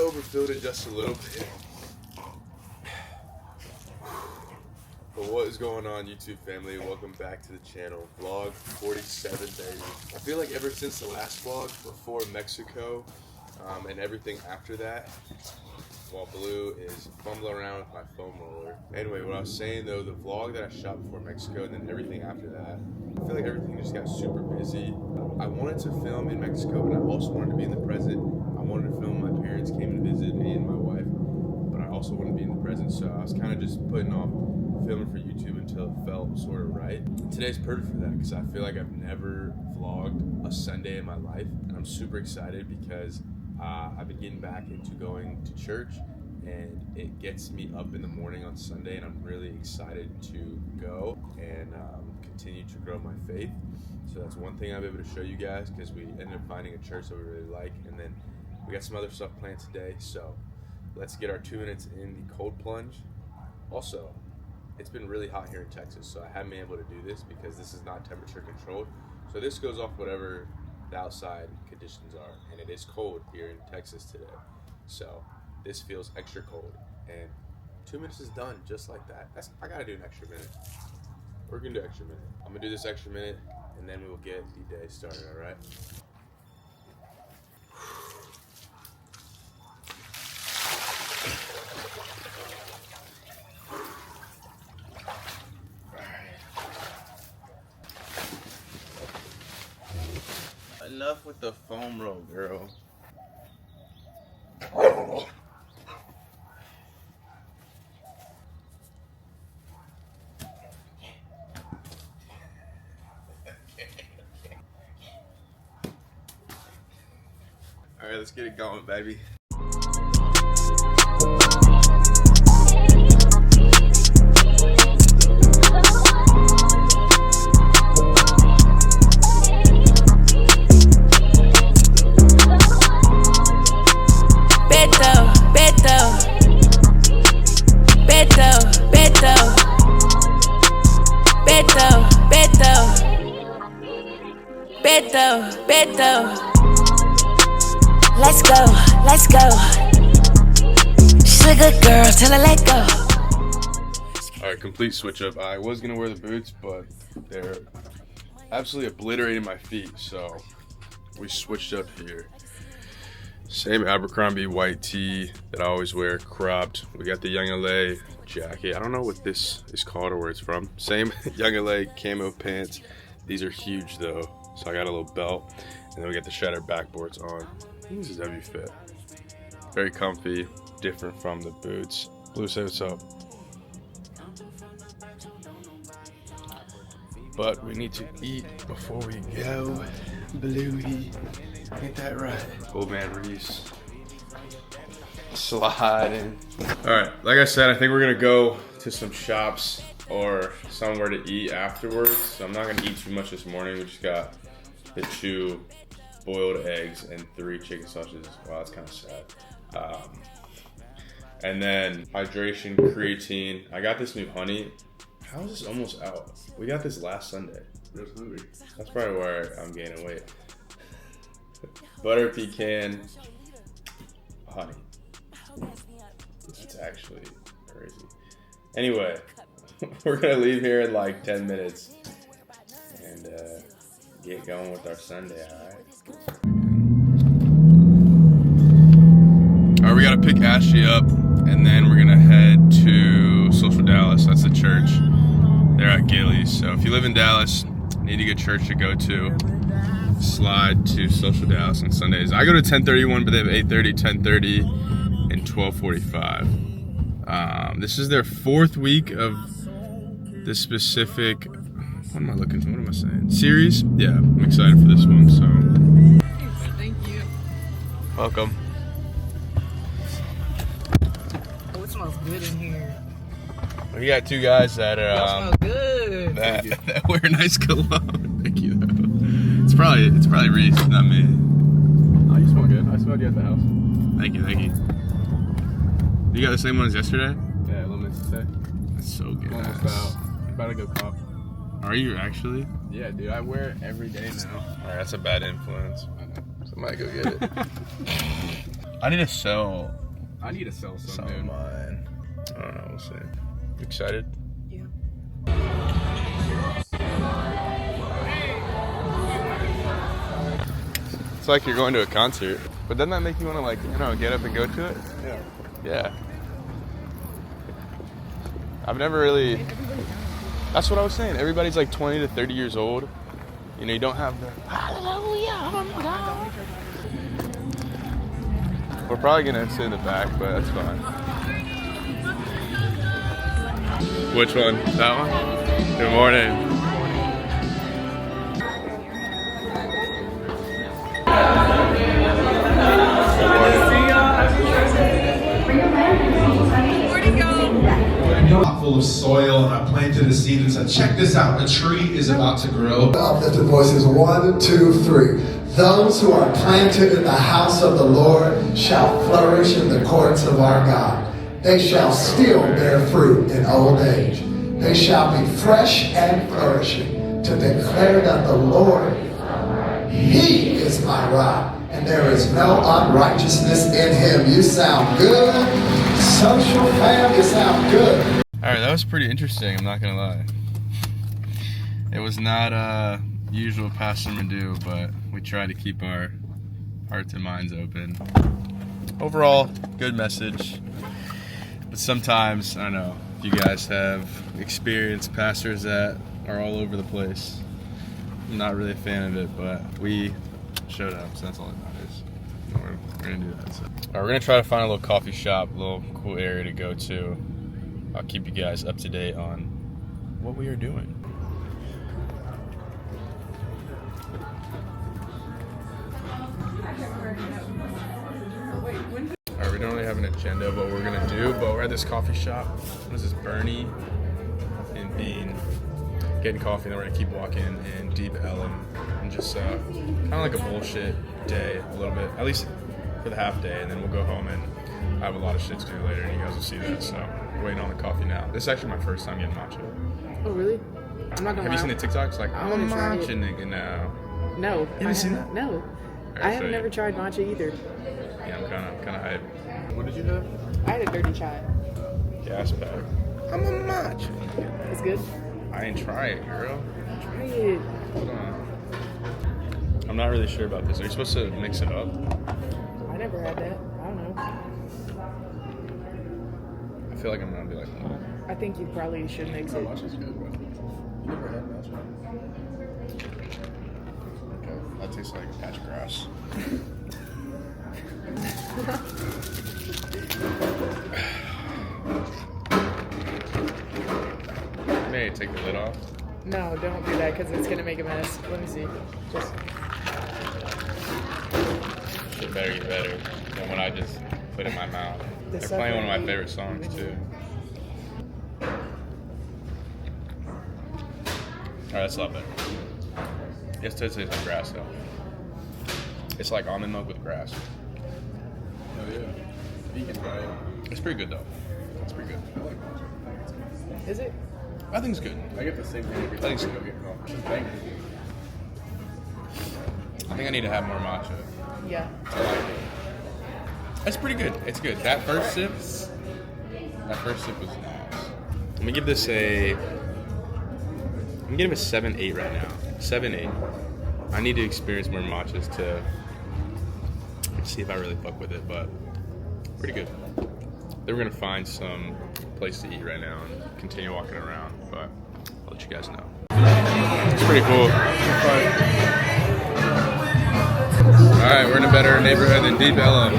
overfilled it just a little bit. But what is going on, YouTube family? Welcome back to the channel. Vlog 47, baby. I feel like ever since the last vlog before Mexico and everything after that, while Blue is fumbling around with my foam roller. Anyway, what I was saying though, the vlog that I shot before Mexico and then everything after that, I feel like everything just got super busy. I wanted to film in Mexico, but I also wanted to be in the present. I wanted to film when my parents came and visited me and my wife, but I also wanted to be in the present, so I was kind of just putting off filming for YouTube until it felt sort of right. Today's perfect for that because I feel like I've never vlogged a Sunday in my life, and I'm super excited because I've been getting back into going to church, and it gets me up in the morning on Sunday, and I'm really excited to go and continue to grow my faith. So that's one thing I'll be able to show you guys, because we ended up finding a church that we really like, and then we got some other stuff planned today. So let's get our 2 minutes in the cold plunge. Also, it's been really hot here in Texas, so I haven't been able to do this because this is not temperature controlled. So this goes off whatever the outside conditions are, and it is cold here in Texas today. So this feels extra cold, and 2 minutes is done just like that. I gotta do an extra minute. We're gonna do extra minute. I'm gonna do this extra minute, and then we will get the day started, all right? Enough with the foam roll, girl. All right, let's get it going, baby. Beto, let's go. She's a good girl, tell her let go. All right, complete switch up. I was gonna wear the boots, but they're absolutely obliterating my feet, so we switched up here. Same Abercrombie white tee that I always wear, cropped. We got the Young LA jacket. I don't know what this is called or where it's from. Same Young LA camo pants. These are huge though. So I got a little belt, and then we got the shattered backboards on. This is heavy fit. Very comfy, different from the boots. Blue, say what's up. But we need to eat before we go. Bluey, ain't that right? Old man Reese. Sliding. All right, like I said, I think we're gonna go to some shops or somewhere to eat afterwards. So I'm not gonna eat too much this morning. We just got the 2 boiled eggs and 3 chicken sausages. Wow, that's kind of sad. And then hydration, creatine. I got this new honey. How is this almost out? We got this last Sunday. That's probably why I'm gaining weight. Butter pecan, honey. That's actually crazy. Anyway, we're gonna leave here in like 10 minutes and get going with our Sunday, alright? Alright, we gotta pick Ashley up, and then we're gonna head to Social Dallas. That's the church. They're at Gillies. So if you live in Dallas, need a good church to go to, slide to Social Dallas on Sundays. I go to 10:31, but they have 8:30, 10:30, and 12:45. This is their 4th week of this specific, what am I looking for? What am I saying? Series? Yeah, I'm excited for this one, so. Thank you. Welcome. Oh, it smells good in here. We got 2 guys that are Smell good. that wear nice cologne. Thank you. It's probably Reese, not me. Oh, you smell good. I smelled you at the house. Thank you. You got the same one as yesterday? Yeah, lemons to say. That's so good. Almost out. About to go cop. Are you actually? Yeah, dude. I wear it every day now. Alright, that's a bad influence. Somebody go get it. I need to sell I need to sell some, some of dude. mine. I don't know. We'll see. You excited? Yeah. It's like you're going to a concert. But doesn't that make you want to, like, you know, get up and go to it? Yeah. Yeah. I've never really... That's what I was saying. Everybody's like 20 to 30 years old. You know, you don't have the... Hallelujah, oh my God. We're probably going to sit in the back, but that's fine. Which one? That one? Good morning. Full of soil, and I planted a seed and said, check this out, a tree is about to grow. Uplifted voices, 1, 2, 3. Those who are planted in the house of the Lord shall flourish in the courts of our God. They shall still bear fruit in old age. They shall be fresh and flourishing to declare that the Lord, He is my rock, and there is no unrighteousness in Him. You sound good. Social fam, you sound good. Alright, that was pretty interesting, I'm not gonna lie. It was not usual Pastor Madu, but we tried to keep our hearts and minds open. Overall, good message. But sometimes, I don't know, if you guys have experienced pastors that are all over the place. I'm not really a fan of it, but we showed up, so that's all that matters. We're gonna do that. So. Alright, we're gonna try to find a little coffee shop, a little cool area to go to. I'll keep you guys up to date on what we are doing. Alright, we don't really have an agenda of what we're gonna do, but we're at this coffee shop. What is this? Bernie and Bean. Getting coffee, and then we're gonna keep walking in Deep Ellum and just kind of like a bullshit day a little bit, at least for the half day, and then we'll go home and I have a lot of shit to do later, and you guys will see that. So we're waiting on the coffee now. This is actually my first time getting matcha. Oh, really? I'm not gonna Have you seen the TikToks? Like, I'm a wanna try matcha it. nigga now. No. You haven't seen that? No. Alright, I have so never tried matcha either. Yeah, I'm kind of hyped. What did you have? I had a dirty chai. Gas bag. I'm a matcha. It's good. I ain't try it, girl. Try it. Hold on. I'm not really sure about this. Are you supposed to mix it up? I never had that. I don't know. I feel like I'm gonna be like, no. I think you probably should mix it. Matcha's good, bro. You never had matcha? Okay, that tastes like a patch of grass. May I take the lid off? No, don't do that because it's gonna make a mess. Let me see. Just Shit better get better than what I just put in my mouth. The They're playing one of my suffering. favorite songs too. Alright, that's a lot better. It tastes like grass though. It's like almond milk with grass. Oh yeah. Vegan diet. It's pretty good though. It's pretty good. I like matcha. is it? I think it's good. I get the same thing every time I Thanks. go get coffee. Just banging. I think I need to have more matcha. Yeah. I like it. It's pretty good. It's good. That first sip was nice. Let me give this a. I'm giving it a 7-8 right now. 7-8. I need to experience more matchas to see if I really fuck with it, but pretty good. Then we're gonna find some place to eat right now and continue walking around, but I'll let you guys know. It's pretty cool. Alright, we're in a better neighborhood than Deep Ellum.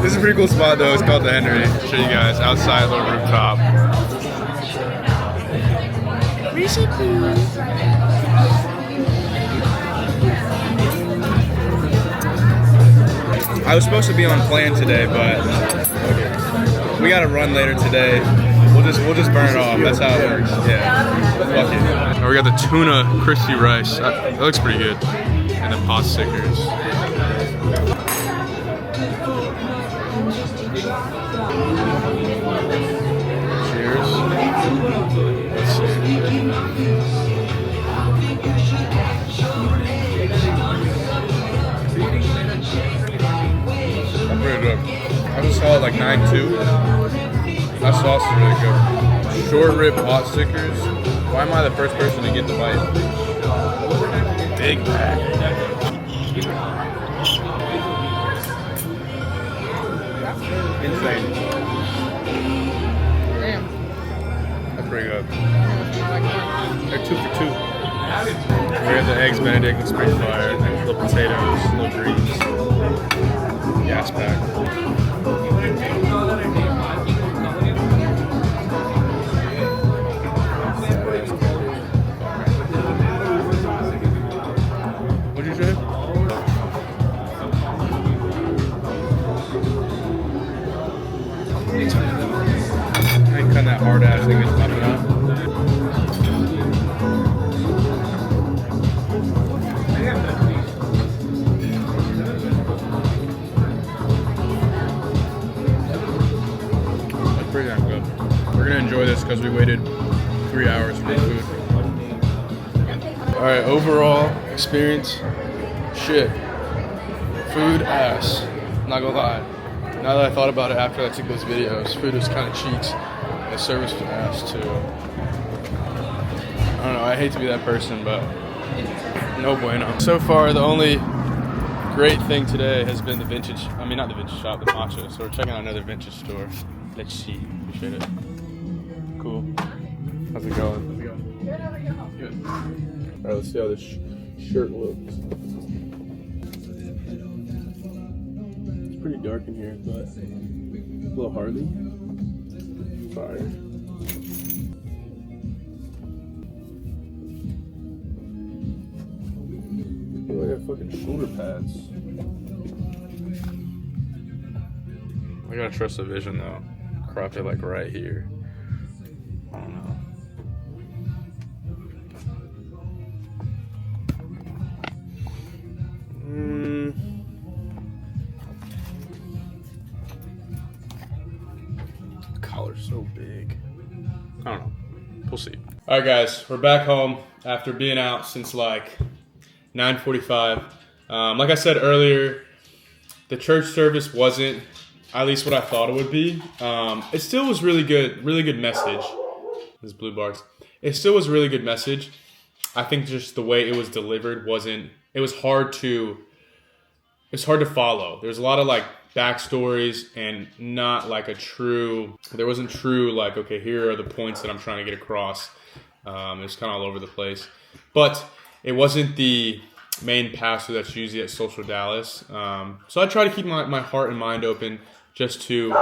This is a pretty cool spot though. It's called the Henry. I'll show you guys outside, little rooftop. I was supposed to be on plan today, but we gotta run later today. We'll just burn it off. That's how it works. Yeah. Fuck it. Oh, we got the tuna crispy rice. That looks pretty good. And then pot stickers. Cheers. Let's see. call it like 9.2. That sauce is really good. Short rib pot stickers. Why am I the first person to get the bite? Big bag. Insane. Damn. That's pretty good. They're 2 for 2. We have the eggs Benedict and spring fire, little potatoes, little greens. Gas pack. What'd you say? I ain't cutting that hard ass thing that's coming out. That's pretty damn good. We're gonna enjoy this because we waited 3 hours for the food. Alright, overall experience, shit. Food ass. Not gonna lie. Now that I thought about it after I took those videos, food was kind of cheeks. The service was ass too. I don't know, I hate to be that person, but no bueno. So far, the only great thing today has been the vintage, not the vintage shop, the matcha. So we're checking out another vintage store. Let's see. Appreciate it. Cool. How's it going? Good. Alright, let's see how this shirt looks. It's pretty dark in here, but a little Harley. Fire. Oh, I got fucking shoulder pads. I gotta trust the vision though. Cropped it like right here. I don't know. Collar's so big. I don't know. We'll see. All right, guys, we're back home after being out since like 9:45. Like I said earlier, the church service wasn't at least what I thought it would be. It still was really good message. This blue bars. It still was a really good message. I think just the way it was delivered it was hard to follow. There's a lot of like backstories and not like there wasn't true like, okay, here are the points that I'm trying to get across. It's kind of all over the place. But it wasn't the main pastor that's usually at Social Dallas. So I try to keep my heart and mind open just to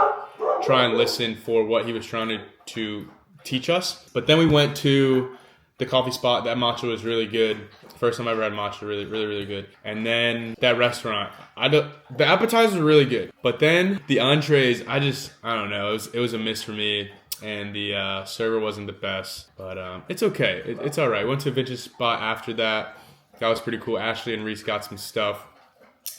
try and listen for what he was trying to teach us. But then we went to the coffee spot. That matcha was really good. First time I ever had matcha, really, really, really good. And then that restaurant, the appetizers were really good. But then the entrees, I don't know. It was a miss for me. And the server wasn't the best. But it's okay. It's all right. Went to a vintage spot after that. That was pretty cool. Ashley and Reese got some stuff.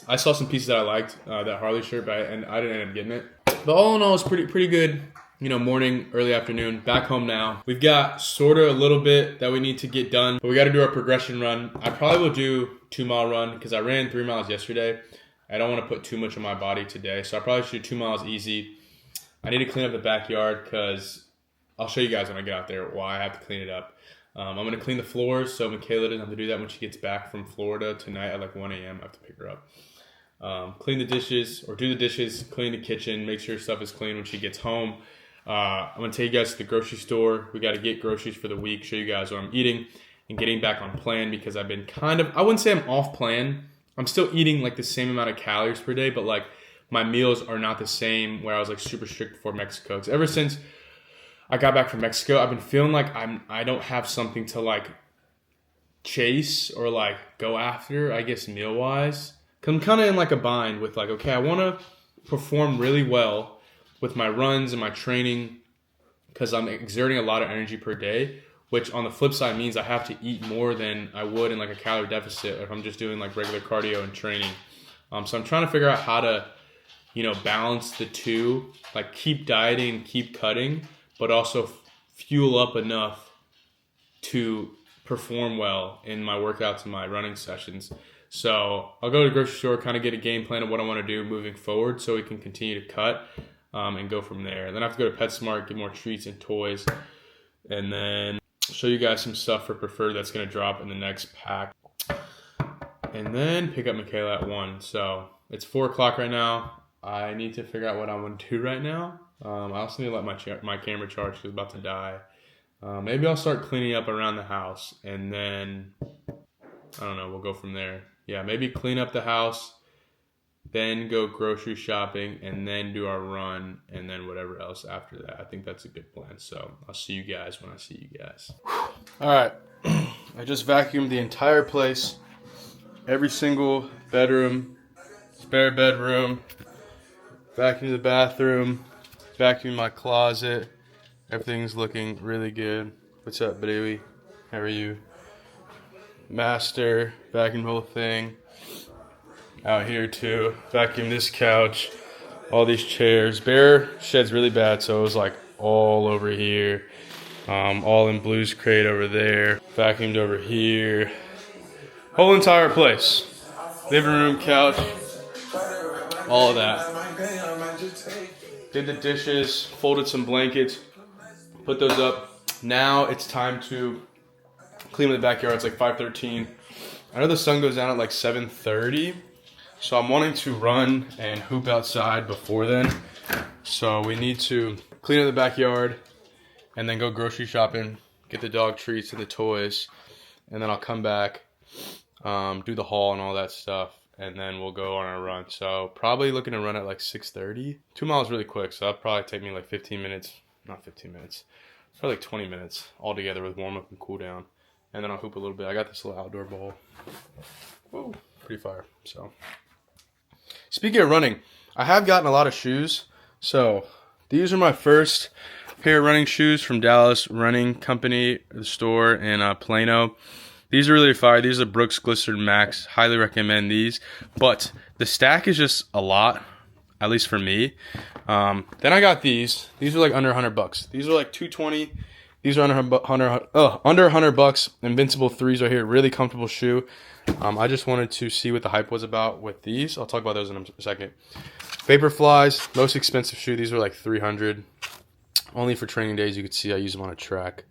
I saw some pieces that I liked, that Harley shirt, and I didn't end up getting it. But all in all, it's pretty good. Morning, early afternoon, back home now. We've got sort of a little bit that we need to get done, but we got to do our progression run. I probably will do 2-mile run because I ran 3 miles yesterday. I don't want to put too much on my body today, so I probably should do 2 miles easy. I need to clean up the backyard because I'll show you guys when I get out there why I have to clean it up. I'm going to clean the floors, so Michaela doesn't have to do that when she gets back from Florida tonight at like 1 a.m. I have to pick her up. Clean the dishes, or do the dishes, clean the kitchen, make sure stuff is clean when she gets home. I'm going to take you guys to the grocery store. We got to get groceries for the week, show you guys what I'm eating, and getting back on plan because I've been I wouldn't say I'm off plan. I'm still eating like the same amount of calories per day, but like my meals are not the same where I was like super strict before Mexico. Because ever since I got back from Mexico, I've been feeling like I don't have something to like chase or like go after, I guess, meal-wise. Because I'm kind of in like a bind with like, okay, I want to perform really well with my runs and my training because I'm exerting a lot of energy per day, which on the flip side means I have to eat more than I would in like a calorie deficit if I'm just doing like regular cardio and training. So I'm trying to figure out how to, balance the two, like keep dieting and keep cutting, but also fuel up enough to perform well in my workouts and my running sessions. So I'll go to the grocery store, kind of get a game plan of what I want to do moving forward so we can continue to cut. and go from there. Then I have to go to PetSmart, get more treats and toys, and then show you guys some stuff for Preferred that's going to drop in the next pack. And then pick up Michaela at 1. So it's 4 o'clock right now. I need to figure out what I want to do right now. I also need to let my camera charge because it's about to die. Maybe I'll start cleaning up around the house, and then, I don't know, we'll go from there. Yeah, maybe clean up the house, then go grocery shopping, and then do our run, and then whatever else after that. I think that's a good plan. So I'll see you guys when I see you guys. All right. I just vacuumed the entire place. Every single bedroom, spare bedroom, vacuumed the bathroom, vacuumed my closet. Everything's looking really good. What's up, baby? How are you? Master, vacuumed the whole thing. Out here too, vacuumed this couch, all these chairs. Bear shed's really bad, so it was like all over here. All in Blue's crate over there. Vacuumed over here. Whole entire place. Living room, couch, all of that. Did the dishes, folded some blankets, put those up. Now it's time to clean the backyard. It's like 5:13. I know the sun goes down at like 7:30, so I'm wanting to run and hoop outside before then. So we need to clean up the backyard and then go grocery shopping, get the dog treats and the toys, and then I'll come back, do the haul and all that stuff, and then we'll go on our run. So probably looking to run at like 6:30. 2 miles really quick, so that'll probably take me like 15 minutes. Not 15 minutes. Probably like 20 minutes altogether with warm up and cool down. And then I'll hoop a little bit. I got this little outdoor ball. Whoa, pretty fire. So speaking of running, I have gotten a lot of shoes. So these are my first pair of running shoes from Dallas Running Company, the store in Plano. These are really fire. These are Brooks Glistered Max. Highly recommend these. But the stack is just a lot, at least for me. Then I got these. These are like under $100. These are like $220. These are under $100. Invincible 3s right here. Really comfortable shoe. I just wanted to see what the hype was about with these. I'll talk about those in a second. Vaporflies, most expensive shoe. These are like $300. Only for training days. You can see I use them on a track.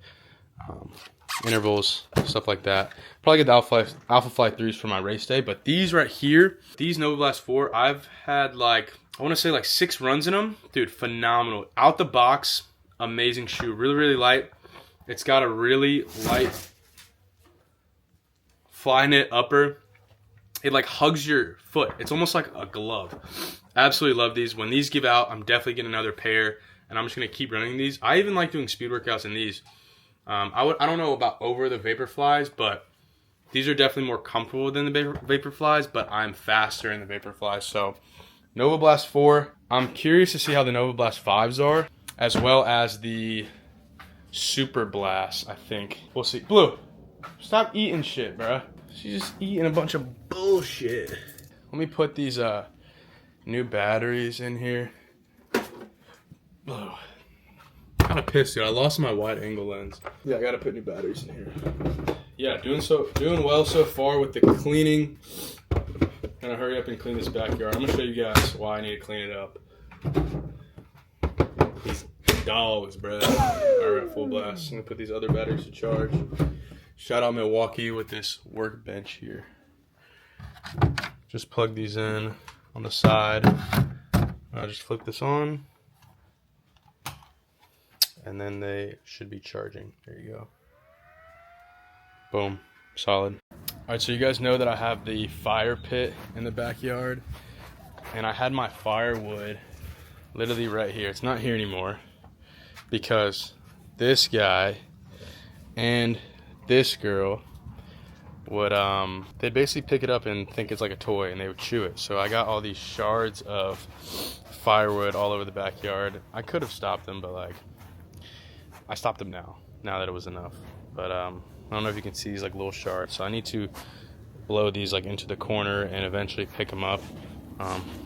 Intervals, stuff like that. Probably get the Alpha Fly 3s for my race day. But these right here, these Nova Blast 4, I've had like, I want to say like 6 runs in them. Dude, phenomenal. Out the box, amazing shoe. Really, really light. It's got a really light fly knit upper. It like hugs your foot. It's almost like a glove. Absolutely love these. When these give out, I'm definitely getting another pair, and I'm just going to keep running these. I even like doing speed workouts in these. I don't know about over the Vaporflies, but these are definitely more comfortable than the Vaporflies, but I'm faster in the Vaporflies. So Nova Blast 4. I'm curious to see how the Nova Blast 5s are, as well as the Super Blast, I think. We'll see. Blue, stop eating shit, bruh. She's just eating a bunch of bullshit. Let me put these new batteries in here. Blue. Kind of pissed, dude. I lost my wide angle lens. Yeah, I gotta put new batteries in here. Yeah, doing well so far with the cleaning. Gonna hurry up and clean this backyard. I'm gonna show you guys why I need to clean it up. These dogs, bro, are at full blast. I'm gonna put these other batteries to charge. Shout out Milwaukee with this workbench here. Just plug these in on the side. I'll just flip this on. And then they should be charging. There you go. Boom. Solid. Alright, so you guys know that I have the fire pit in the backyard. And I had my firewood literally right here. It's not here anymore. Because this guy and this girl would, they'd basically pick it up and think it's like a toy and they would chew it. So I got all these shards of firewood all over the backyard. I could have stopped them, but like, I stopped them now that it was enough. But I don't know if you can see these like little shards. So I need to blow these like into the corner and eventually pick them up.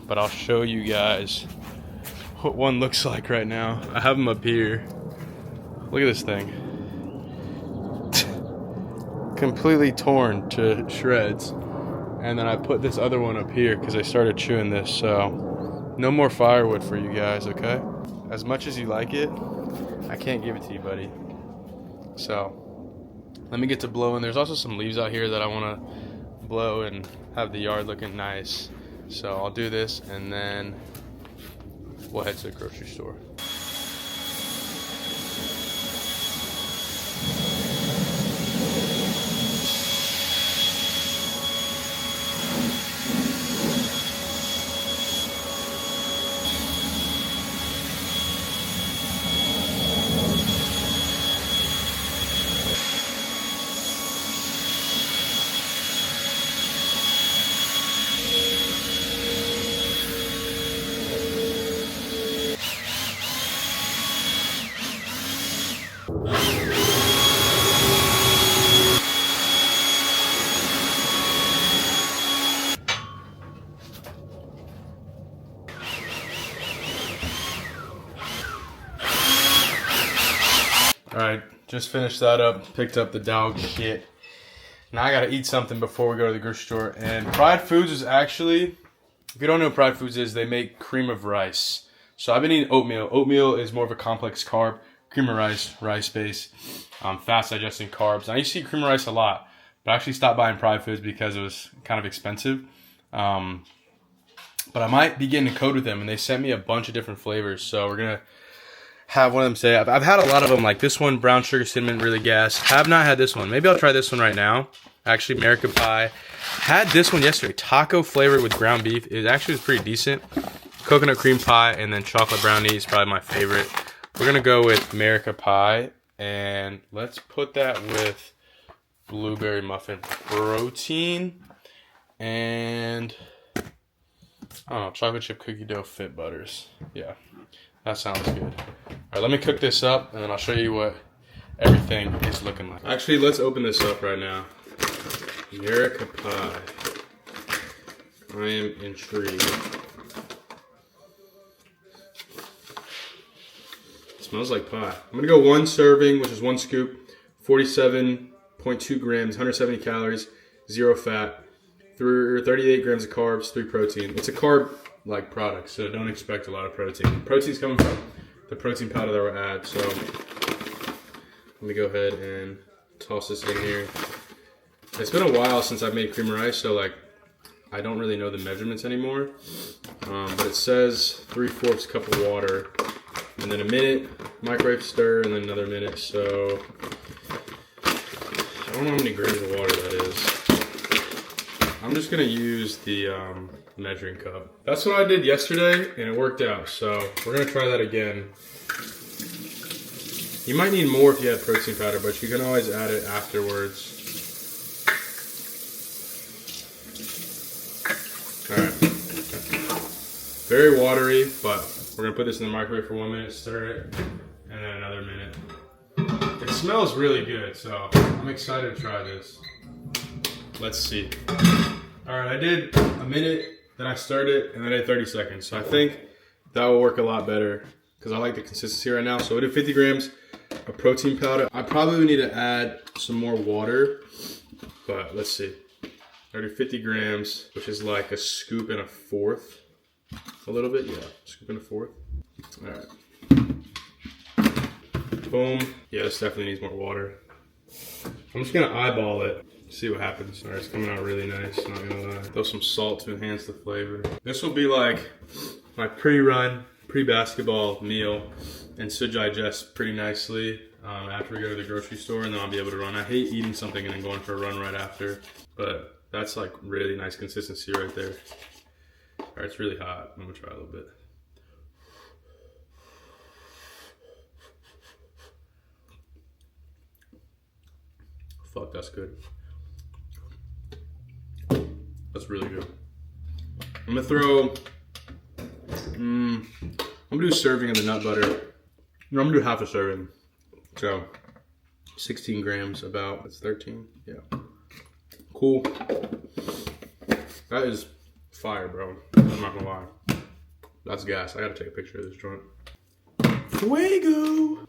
But I'll show you guys what one looks like right now. I have them up here. Look at this thing. Completely torn to shreds. And then I put this other one up here because I started chewing this. So No more firewood for you guys, okay? As much as you like it, I can't give it to you, buddy. So, let me get to blowing. There's also some leaves out here that I want to blow and have the yard looking nice. So I'll do this and then we'll head to the grocery store. Alright, just finished that up, picked up the dog shit. Now I gotta eat something before we go to the grocery store. And Pride Foods is actually, if you don't know what Pride Foods is, they make cream of rice. So I've been eating oatmeal. Oatmeal is more of a complex carb. Cream of rice, rice base, fast digesting carbs. And I used to eat cream of rice a lot, but I actually stopped buying Pride Foods because it was kind of expensive. But I might be getting a code with them, and they sent me a bunch of different flavors. So we're gonna have one of them say, I've had a lot of them, like this one, brown sugar cinnamon, really gas. Have not had this one. Maybe I'll try this one right now. Actually, American Pie. Had this one yesterday, taco flavored with ground beef. It actually was pretty decent. Coconut cream pie and then chocolate brownie is probably my favorite. We're gonna go with America Pie, and let's put that with blueberry muffin protein and I don't know, chocolate chip cookie dough fit butters. Yeah. That sounds good. All right, let me cook this up, and then I'll show you what everything is looking like. Actually, let's open this up right now. America Pie. I am intrigued. It smells like pie. I'm gonna go 1 serving, which is 1 scoop, 47.2 grams, 170 calories, 0 fat, 38 grams of carbs, 3 protein. It's a carb-like product, so don't expect a lot of protein. Protein's coming from the protein powder that we're add. So let me go ahead and toss this in here. It's been a while since I've made cream of rice, so like I don't really know the measurements anymore. But it says 3/4 cup of water, and then a minute microwave stir, and then another minute. So I don't know how many grams of water that is. I'm just gonna use the measuring cup. That's what I did yesterday, and it worked out. So we're gonna try that again. You might need more if you have protein powder, but you can always add it afterwards. All right. Very watery, but we're gonna put this in the microwave for 1 minute, stir it, and then another minute. It smells really good, so I'm excited to try this. Let's see. All right, I did a minute, then I stirred it, and then I did 30 seconds. So I think that will work a lot better because I like the consistency right now. So I did 50 grams of protein powder. I probably need to add some more water, but let's see. I did 50 grams, which is like a scoop and a fourth. A little bit, yeah, scoop and a fourth. All right. Boom. Yeah, this definitely needs more water. I'm just gonna eyeball it. See what happens. All right, it's coming out really nice, not gonna lie. Throw some salt to enhance the flavor. This will be like my pre-run, pre-basketball meal, and should digest pretty nicely after we go to the grocery store, and then I'll be able to run. I hate eating something and then going for a run right after, but that's like really nice consistency right there. All right, it's really hot. I'm gonna try a little bit. Fuck, that's good. That's really good. I'm gonna throw, I'm gonna do a serving of the nut butter. No, I'm gonna do half a serving. So, 16 grams about, that's 13, yeah. Cool. That is fire, bro. I'm not gonna lie. That's gas. I gotta take a picture of this joint. Fuego!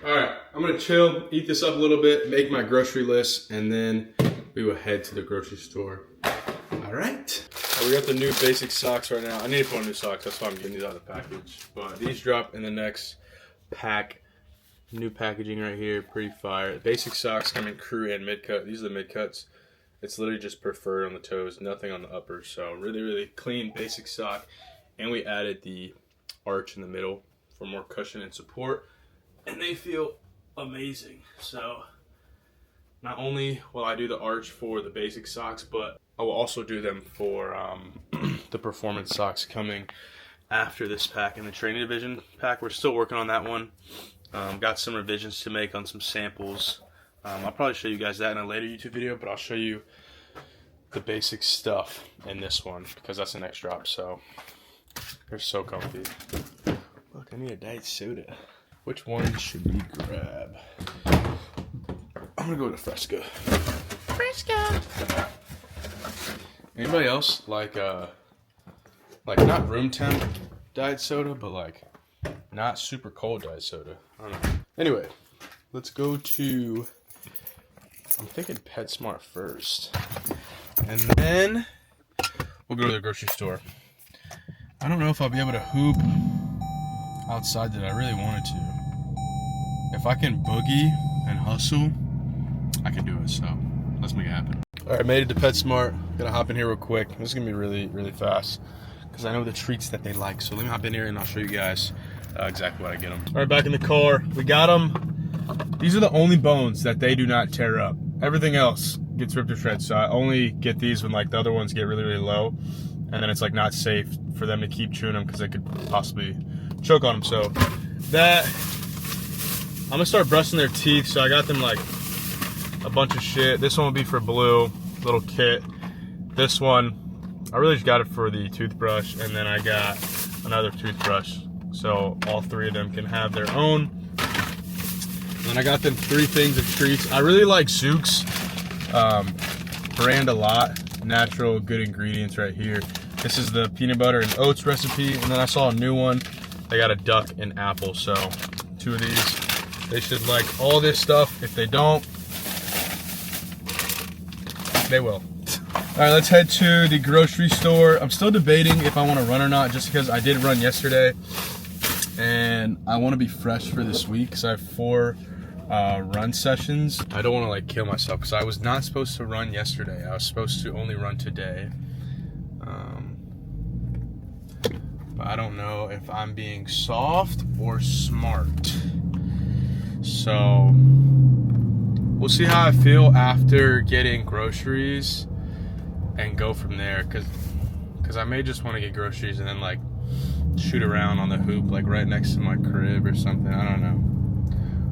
Alright, I'm gonna chill, eat this up a little bit, make my grocery list, and then we will head to the grocery store. I All right. We got the new basic socks right now. I need to put on new socks. That's why I'm getting these out of the package. But these drop in the next pack. New packaging right here. Pretty fire. Basic socks come in crew and mid-cut. These are the mid-cuts. It's literally just preferred on the toes. Nothing on the uppers. So really, really clean basic sock. And we added the arch in the middle for more cushion and support. And they feel amazing. So not only will I do the arch for the basic socks, but I will also do them for the performance socks coming after this pack in the training division pack. We're still working on that one. Got some revisions to make on some samples. I'll probably show you guys that in a later YouTube video, but I'll show you the basic stuff in this one because that's the next drop. So they're so comfy. Look, I need a diet soda. Which one should we grab? I'm gonna go to Fresca. Fresca. Anybody else like not room temp diet soda, but like not super cold diet soda? I don't know. Anyway, let's go to. I'm thinking PetSmart first, and then we'll go to the grocery store. I don't know if I'll be able to hoop outside that I really wanted to. If I can boogie and hustle, I can do it. So let's make it happen. All right, made it to PetSmart. Gonna hop in here real quick. This is gonna be really, really fast because I know the treats that they like. So let me hop in here and I'll show you guys exactly what I get them. All right, back in the car. We got them. These are the only bones that they do not tear up. Everything else gets ripped to shreds. So I only get these when like the other ones get really, really low, and then it's like not safe for them to keep chewing them because they could possibly choke on them. So that I'm gonna start brushing their teeth. So I got them like a bunch of shit. This one will be for Blue, little kit. This one, I really just got it for the toothbrush, and then I got another toothbrush. So all three of them can have their own. And then I got them 3 things of treats. I really like Zook's brand a lot. Natural, good ingredients right here. This is the peanut butter and oats recipe. And then I saw a new one. They got a duck and apple. So 2 of these. They should like all this stuff. If they don't, they will. All right, let's head to the grocery store. I'm still debating if I want to run or not, just because I did run yesterday. And I want to be fresh for this week because I have 4 run sessions. I don't want to like kill myself because I was not supposed to run yesterday. I was supposed to only run today. But I don't know if I'm being soft or smart. So we'll see how I feel after getting groceries and go from there. Cause I may just want to get groceries and then like shoot around on the hoop like right next to my crib or something. I don't know.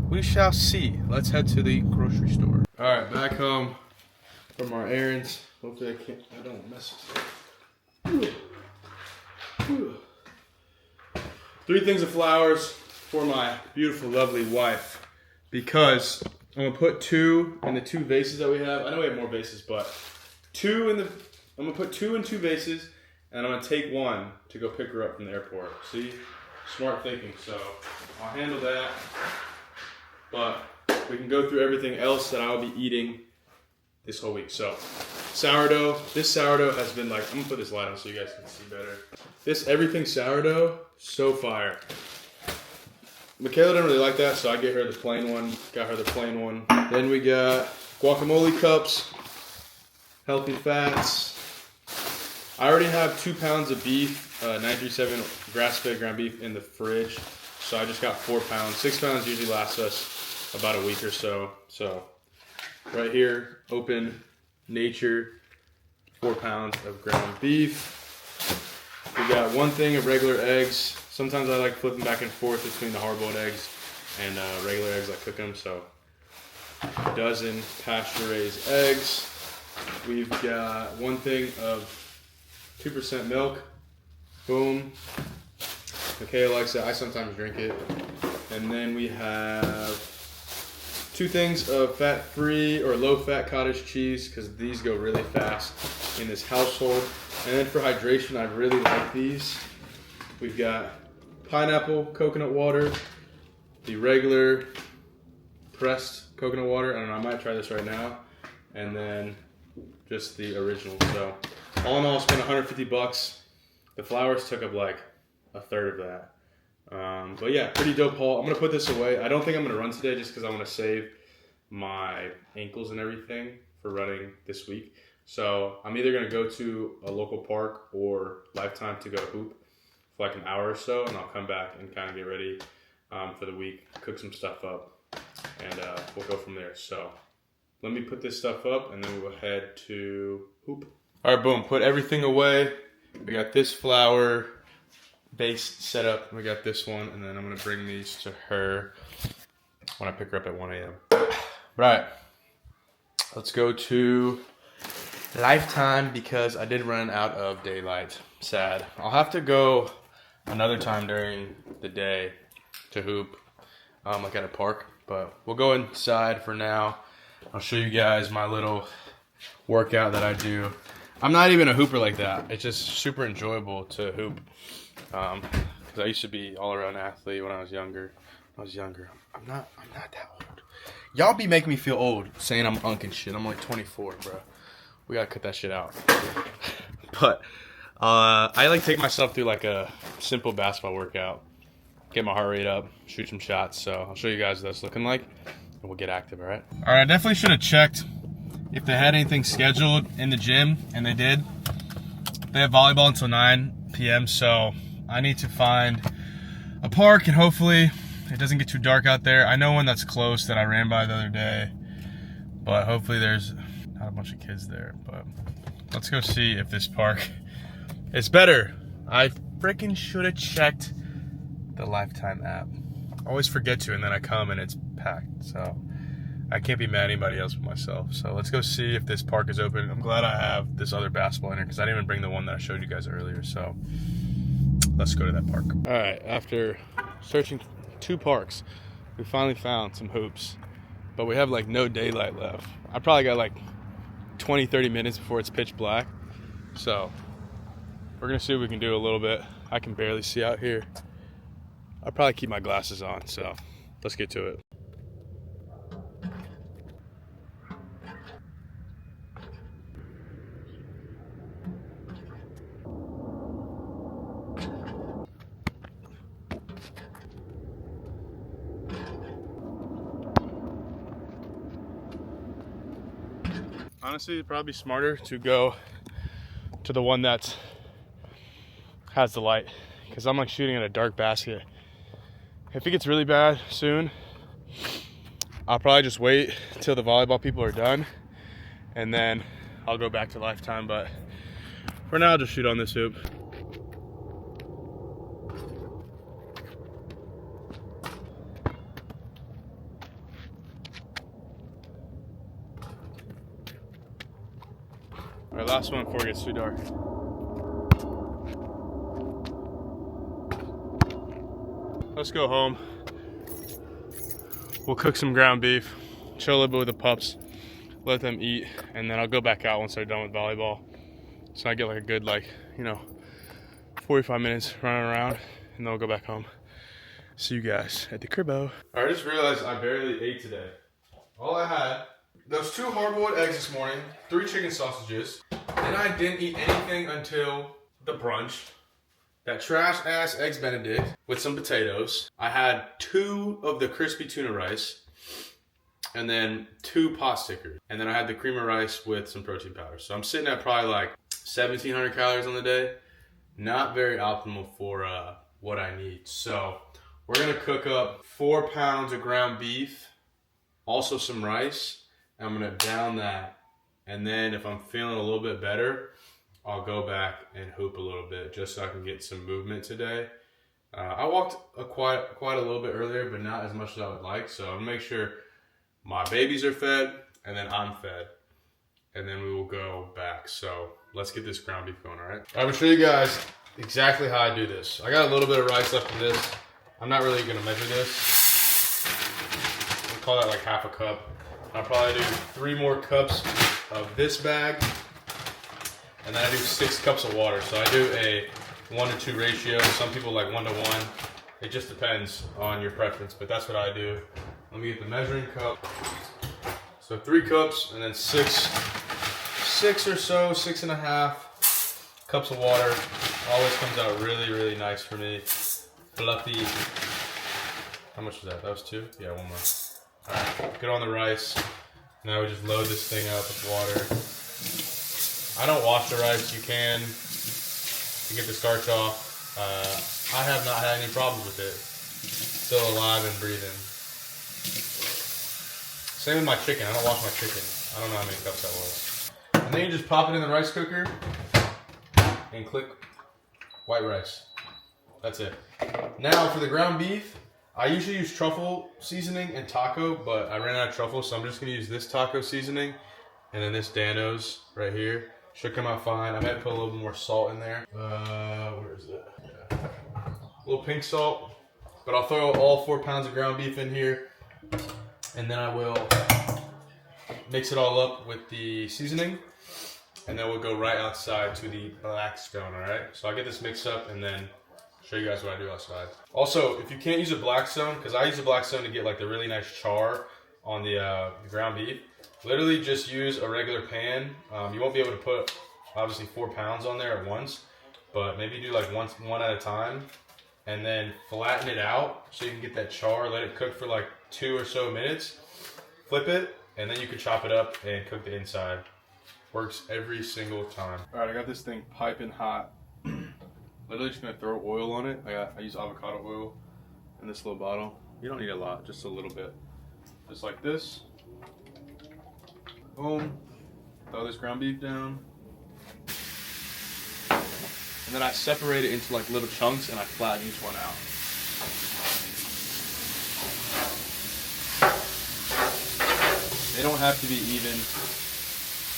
We shall see. Let's head to the grocery store. All right, back home from our errands. Hopefully I don't mess this up. 3 things of flowers for my beautiful, lovely wife, because I'm gonna put 2 in the 2 vases that we have. I know we have more vases, but I'm gonna put 2 in 2 vases, and I'm gonna take 1 to go pick her up from the airport. See, smart thinking. So I'll handle that. But we can go through everything else that I'll be eating this whole week. So, sourdough. This sourdough has been like, I'm gonna put this light on so you guys can see better. This everything sourdough, so fire. Michaela didn't really like that, so I get her the plain one. Got her the plain one. Then we got guacamole cups, healthy fats. I already have 2 pounds of beef, 937 grass-fed ground beef in the fridge. So I just got 4 pounds. 6 pounds usually lasts us about a week or so. So right here, open nature, 4 pounds of ground beef. We got 1 thing of regular eggs. Sometimes I like flipping back and forth between the hard-boiled eggs and regular eggs. I cook them. So a dozen pasture-raised eggs. We've got 1 thing of 2% milk. Boom. Michaela likes it. I sometimes drink it. And then we have 2 things of fat-free or low-fat cottage cheese because these go really fast in this household. And then for hydration, I really like these. We've got pineapple coconut water, the regular pressed coconut water. I don't know, I might try this right now. And then just the original. So all in all, I spent $150. The flowers took up like a third of that. But yeah, pretty dope haul. I'm gonna put this away. I don't think I'm gonna run today just because I want to save my ankles and everything for running this week. So I'm either gonna go to a local park or Lifetime to go hoop for like an hour or so, and I'll come back and kind of get ready for the week, cook some stuff up, and we'll go from there. So let me put this stuff up, and then we'll head to hoop. All right, boom. Put everything away. We got this flower base set up. We got this one, and then I'm gonna bring these to her when I pick her up at 1 a.m. Right. Let's go to Lifetime because I did run out of daylight. Sad. I'll have to go another time during the day to hoop, like at a park. But we'll go inside for now. I'll show you guys my little workout that I do. I'm not even a hooper like that. It's just super enjoyable to hoop. Because I used to be all-around athlete when I was younger. I'm not that old. Y'all be making me feel old saying I'm unk and shit. I'm like 24, bro. We gotta cut that shit out. But I like take myself through like a simple basketball workout, get my heart rate up, shoot some shots. So I'll show you guys what that's looking like, and we'll get active. All right. All right. I definitely should have checked if they had anything scheduled in the gym, and they did. They have volleyball until 9 p.m. So I need to find a park, and hopefully it doesn't get too dark out there. I know one that's close that I ran by the other day, but hopefully there's not a bunch of kids there. But let's go see if this park is better. I freaking should have checked the Lifetime app. I always forget to, and then I come and it's packed. So I can't be mad at anybody else but myself. So let's go see if this park is open. I'm glad I have this other basketball in here because I didn't even bring the one that I showed you guys earlier. So let's go to that park. All right, after searching 2 parks, we finally found some hoops, but we have like no daylight left. I probably got like 20-30 minutes before it's pitch black, so we're gonna see what we can do a little bit. I can barely see out here. I'll probably keep my glasses on, so let's get to it. Honestly, it'd probably be smarter to go to the one that has the light, because I'm like shooting at a dark basket. If it gets really bad soon, I'll probably just wait till the volleyball people are done, and then I'll go back to Lifetime. But for now, I'll just shoot on this hoop. All right, last one before it gets too dark. Let's go home. We'll cook some ground beef, chill a little bit with the pups, let them eat, and then I'll go back out once they're done with volleyball. So I get like a good 45 minutes running around, and then I'll go back home. See you guys at the cribbo. I just realized I barely ate today. All I had, those 2 hard-boiled eggs this morning, 3 chicken sausages, and I didn't eat anything until the brunch. That trash-ass Eggs Benedict with some potatoes. I had 2 of the crispy tuna rice, and then 2 pot stickers. And then I had the cream of rice with some protein powder. So I'm sitting at probably like 1,700 calories on the day. Not very optimal for what I need. So we're gonna cook up 4 pounds of ground beef, also some rice. I'm gonna down that, and then if I'm feeling a little bit better, I'll go back and hoop a little bit just so I can get some movement today. I walked quite a little bit earlier, but not as much as I would like. So I'll make sure my babies are fed, and then I'm fed, and then we will go back. So let's get this ground beef going, all right? I'm gonna show you guys exactly how I do this. I got a little bit of rice left in this. I'm not really gonna measure this. We'll call that like half a cup. I'll probably do 3 more cups of this bag, and then I do 6 cups of water. So I do a 1-to-2 ratio. Some people like 1-to-1. It just depends on your preference, but that's what I do. Let me get the measuring cup. So 3 cups and then 6 6 and a half cups of water. Always comes out really, really nice for me. Fluffy. How much was that? That was 2? Yeah, 1 more. Alright, get on the rice. Now we just load this thing up with water. I don't wash the rice. You can to get the starch off. I have not had any problems with it. Still alive and breathing. Same with my chicken. I don't wash my chicken. I don't know how many cups that was. And then you just pop it in the rice cooker and click white rice. That's it. Now for the ground beef, I usually use truffle seasoning and taco, but I ran out of truffle, so I'm just gonna use this taco seasoning and then this Dano's right here. Should come out fine. I might put a little bit more salt in there. Where is it? Yeah. A little pink salt, but I'll throw all 4 pounds of ground beef in here, and then I will mix it all up with the seasoning, and then we'll go right outside to the black stone, all right? So I'll get this mixed up and then show you guys what I do outside. Also, if you can't use a black stone, because I use a black stone to get like the really nice char on the ground beef, literally just use a regular pan. You won't be able to put obviously 4 pounds on there at once, but maybe do like one at a time, and then flatten it out so you can get that char. Let it cook for like 2 or so minutes. Flip it, and then you can chop it up and cook the inside. Works every single time. All right, I got this thing piping hot. Literally just gonna throw oil on it. I use avocado oil in this little bottle. You don't need a lot, just a little bit. Just like this. Boom. Throw this ground beef down. And then I separate it into like little chunks and I flatten each one out. They don't have to be even,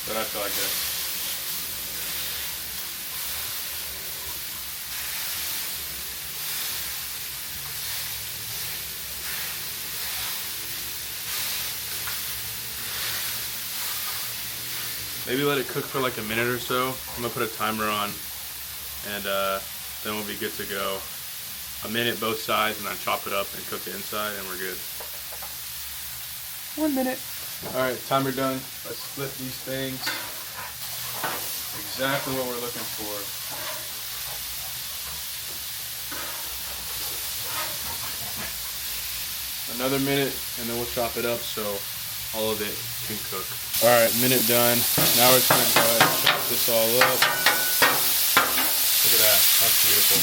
but I feel like this. Maybe let it cook for like a minute or so. I'm gonna put a timer on, and then we'll be good to go. A minute both sides, and then chop it up and cook the inside, and we're good. 1 minute. All right, timer done. Let's flip these things. Exactly what we're looking for. Another minute, and then we'll chop it up so all of it can cook. All right, minute done. Now we're just gonna go ahead and chop this all up. Look at that, that's beautiful.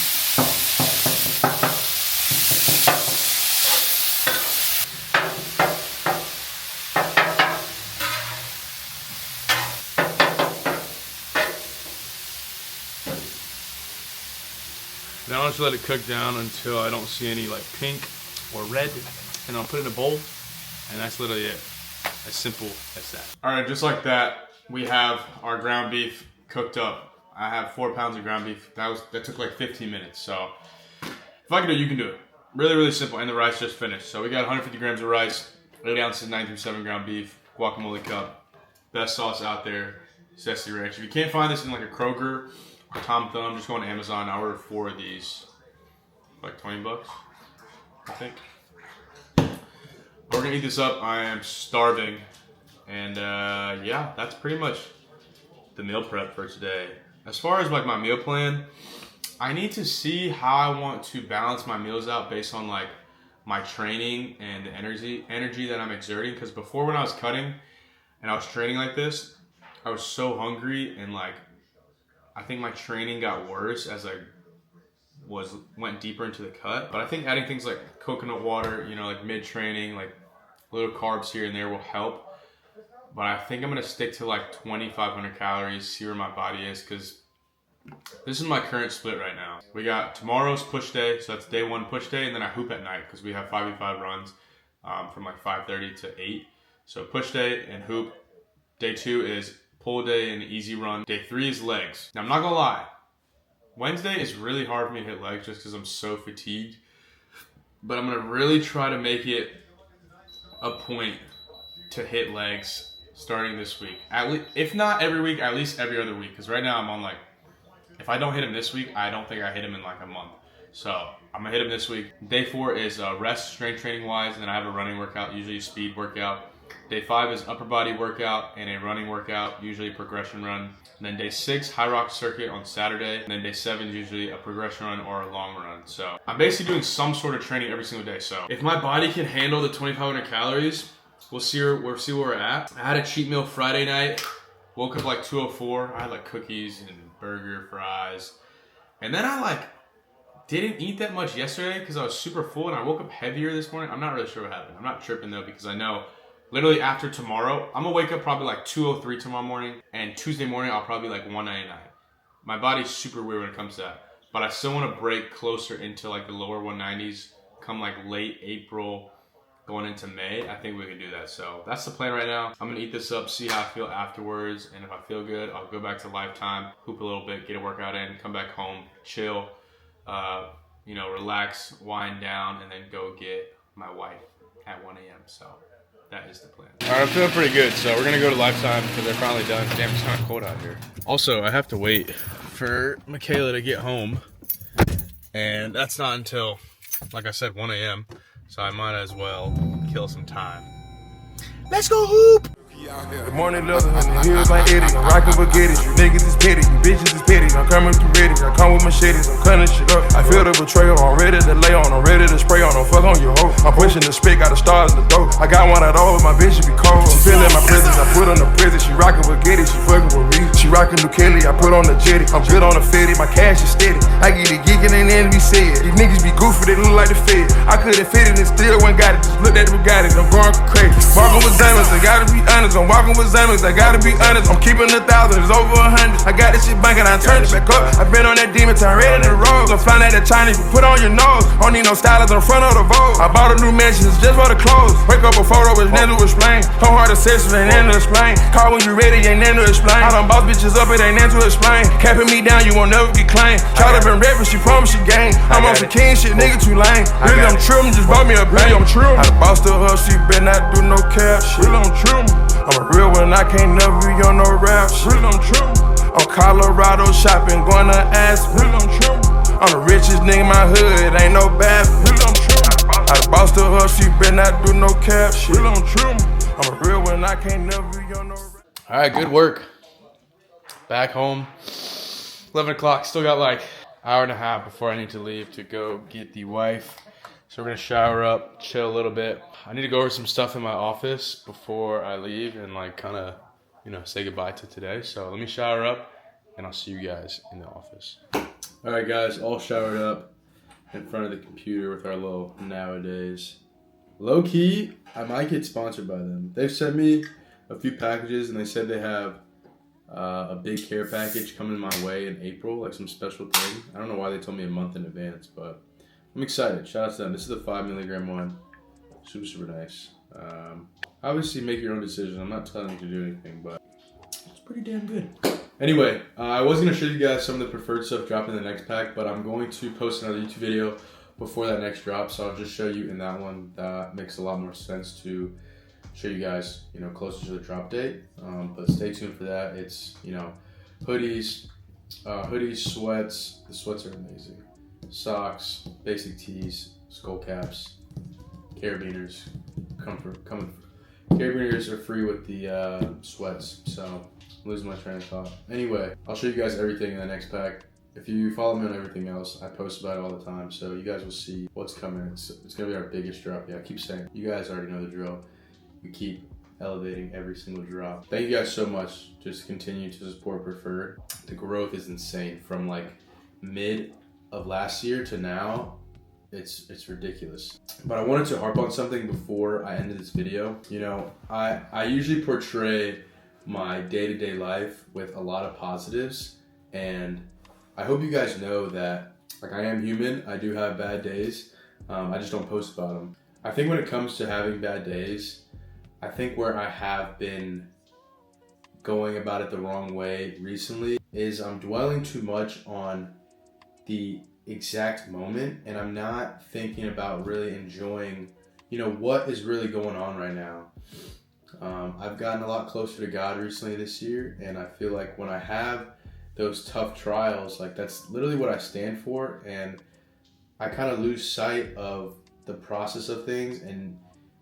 Now I'll just let it cook down until I don't see any like pink or red, and I'll put it in a bowl, and that's literally it. As simple as that. All right, just like that, we have our ground beef cooked up. I have 4 pounds of ground beef. That took like 15 minutes. So if I can do it, you can do it. Really, really simple. And the rice just finished. So we got 150 grams of rice, 8 ounces, 937 ground beef, guacamole cup, best sauce out there, Zesty Ranch. If you can't find this in like a Kroger or Tom Thumb, just go on Amazon. I ordered 4 of these, like 20 bucks, I think. We're gonna eat this up. I am starving, and yeah, that's pretty much the meal prep for today. As far as like my meal plan, I need to see how I want to balance my meals out based on like my training and the energy that I'm exerting. Because before, when I was cutting and I was training like this, I was so hungry, and like I think my training got worse as I went deeper into the cut. But I think adding things like coconut water, you know, like mid-training, like little carbs here and there will help. But I think I'm gonna stick to like 2,500 calories, see where my body is, because this is my current split right now. We got tomorrow's push day, so that's day 1 push day, and then I hoop at night because we have 5v5 runs from like 5:30 to 8. So push day and hoop. Day 2 is pull day and easy run. Day 3 is legs. Now I'm not gonna lie, Wednesday is really hard for me to hit legs just because I'm so fatigued. But I'm gonna really try to make it a point to hit legs starting this week. At least, if not every week, at least every other week. Because right now I'm on like, if I don't hit him this week, I don't think I hit him in like a month. So I'm gonna hit him this week. Day 4 is rest, strength training wise, and then I have a running workout, usually a speed workout. Day 5 is upper body workout and a running workout, usually a progression run. And then day 6, high rock circuit on Saturday. And then day 7 is usually a progression run or a long run. So I'm basically doing some sort of training every single day. So if my body can handle the 2,500 calories, we'll see where we're at. I had a cheat meal Friday night. Woke up like 2:04. I had like cookies and burger, fries. And then I didn't eat that much yesterday because I was super full, and I woke up heavier this morning. I'm not really sure what happened. I'm not tripping though, because I know literally after tomorrow, I'm gonna wake up probably like 2:03 tomorrow morning, and Tuesday morning I'll probably like 199. My body's super weird when it comes to that, but I still want to break closer into like the lower 190s come like late April, going into May. I think we can do that. So that's the plan right now. I'm gonna eat this up, see how I feel afterwards, and if I feel good, I'll go back to Lifetime, hoop a little bit, get a workout in, come back home, chill, relax, wind down, and then go get my wife at 1 a.m. So that is the plan. All right, I'm feeling pretty good. So we're gonna go to Lifetime because they're finally done. Damn, it's kind of cold out here. Also, I have to wait for Michaela to get home, and that's not until, like I said, 1 a.m. So I might as well kill some time. Let's go hoop! The morning leather and the heels like Eddie. I'm rockin' baguettes. You niggas is petty, you bitches is petty. I'm coming through ready. I come with machetes. I'm cutting shit up. I feel the betrayal. I'm ready to lay on. I'm ready to spray on. Don't fuck on your hoe. I'm pushing the spit. Got the stars in the dough. I got one of those. My bitch should be cold. She feeling my presence. I put on the prison. She rockin' baguettes. She fucking with me. She rockin' New Kelly. I put on the jetty. I'm good on the fitty. My cash is steady. I get it geeking and then be said. These niggas be goofy. They look like the Fed. I couldn't fit it and still went got it. Just look at the Bugatti. I'm going crazy. Walking with diamonds. I gotta be honest. I'm walking with diamonds. I gotta be honest, I'm keeping 1,000, it's over 100. I got this shit banking, I turn it back up. I been on that demon time, ready to roll. I'm flying at the China, you put on your nose. Don't need no stylist in front of the Vogue. I bought a new mansion, it's just for the clothes. Wake up a photo, it's nothing to explain. Come hard to sessions, ain't nothing to explain. Call when you ready, ain't nothing to explain. I done boss bitches up, it ain't nothing to explain. Capping me down, you won't never get claimed. Shout up and rap, but she promised she gang. I'm on some king shit, nigga too lame. Really, I'm trippin', just bought me a bang. I'm trippin'. I done bossed her, she better not do no cap shit. Really, I'm trippin'. I'm a real one, I can't never be on no rap shit. Really, I'm trippin'. I'm Colorado shopping, going to Aspen. Really, I'm trippin'. I'm the richest nigga in my hood, ain't no bad. Really, I'm trippin'. I bossed her, she better not do no cap shit. Really, I'm trippin'. I'm a real one, I can't never be on no rap. All right, good work. Back home, 11 o'clock. Still got like an hour and a half before I need to leave to go get the wife. So we're gonna shower up, chill a little bit. I need to go over some stuff in my office before I leave and kind of, say goodbye to today. So let me shower up and I'll see you guys in the office. All right, guys, all showered up in front of the computer with our little Nowadays. Low key, I might get sponsored by them. They've sent me a few packages and they said they have a big care package coming my way in April, like some special thing. I don't know why they told me a month in advance, but I'm excited. Shout out to them. This is the 5 milligram one. Super, super nice. Obviously, make your own decision. I'm not telling you to do anything, but it's pretty damn good. Anyway, I was going to show you guys some of the preferred stuff dropping in the next pack, but I'm going to post another YouTube video before that next drop, so I'll just show you in that one. That makes a lot more sense to show you guys, closer to the drop date. But stay tuned for that. It's, hoodies, sweats. The sweats are amazing. Socks, basic tees, skull caps, carabiners. Carabiners are free with the sweats, so I'm losing my train of thought. Anyway, I'll show you guys everything in the next pack. If you follow me on everything else, I post about it all the time, so you guys will see what's coming. It's gonna be our biggest drop. Yeah, I keep saying, you guys already know the drill. We keep elevating every single drop. Thank you guys so much. Just continue to support Preferred. The growth is insane from mid of last year to now. It's ridiculous. But I wanted to harp on something before I ended this video. I usually portray my day-to-day life with a lot of positives, and I hope you guys know that I am human. I do have bad days. I just don't post about them. I think when it comes to having bad days, I think where I have been going about it the wrong way recently is I'm dwelling too much on the exact moment, and I'm not thinking about really enjoying, what is really going on right now. I've gotten a lot closer to God recently this year, and I feel like when I have those tough trials, that's literally what I stand for, and I kind of lose sight of the process of things and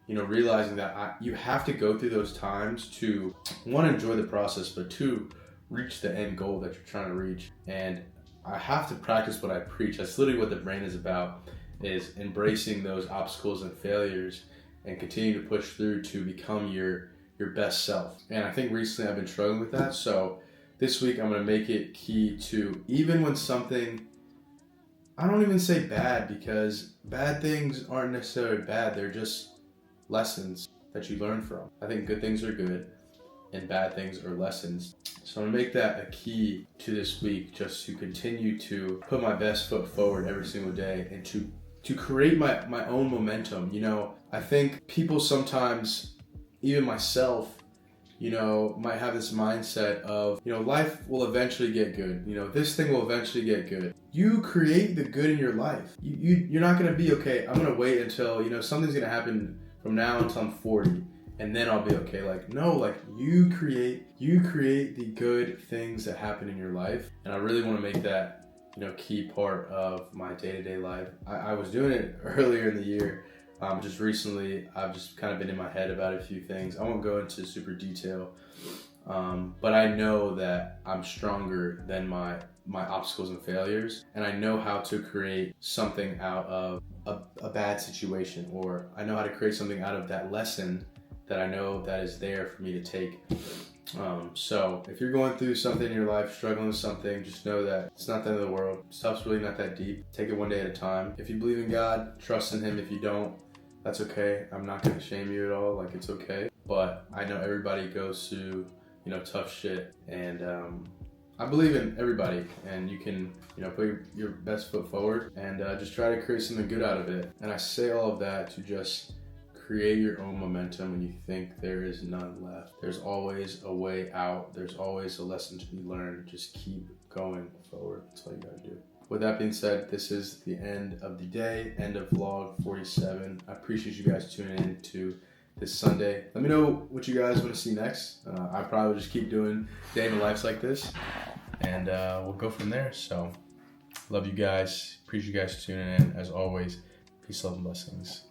realizing that you have to go through those times to, one, enjoy the process, but two, reach the end goal that you're trying to reach. And I have to practice what I preach. That's literally what the brand is about, is embracing those obstacles and failures and continue to push through to become your best self. And I think recently I've been struggling with that. So this week I'm going to make it key to, even when something, I don't even say bad, because bad things aren't necessarily bad. They're just lessons that you learn from. I think good things are good and bad things are lessons. So I'm gonna make that a key to this week, just to continue to put my best foot forward every single day and to create my own momentum. I think people sometimes, even myself, might have this mindset of, life will eventually get good. This thing will eventually get good. You create the good in your life. You're not gonna be, okay, I'm gonna wait until, something's gonna happen from now until I'm 40 and then I'll be okay. No, you create the good things that happen in your life. And I really want to make that, key part of my day-to-day life. I was doing it earlier in the year. Just recently, I've just kind of been in my head about a few things. I won't go into super detail, but I know that I'm stronger than my obstacles and failures, and I know how to create something out of a bad situation, or I know how to create something out of that lesson that I know that is there for me to take. So if you're going through something in your life, struggling with something, just know that it's not the end of the world. Stuff's really not that deep. Take it one day at a time. If you believe in God, trust in Him. If you don't, that's okay. I'm not going to shame you at all. It's okay. But I know everybody goes through, tough shit. And I believe in everybody. And you can, put your best foot forward and just try to create something good out of it. And I say all of that to just create your own momentum when you think there is none left. There's always a way out. There's always a lesson to be learned. Just keep going forward. That's all you gotta do. With that being said, this is the end of the day, end of vlog 47. I appreciate you guys tuning in to this Sunday. Let me know what you guys want to see next. I probably just keep doing day in the lives like this, and we'll go from there. So, love you guys. Appreciate you guys tuning in. As always, peace, love, and blessings.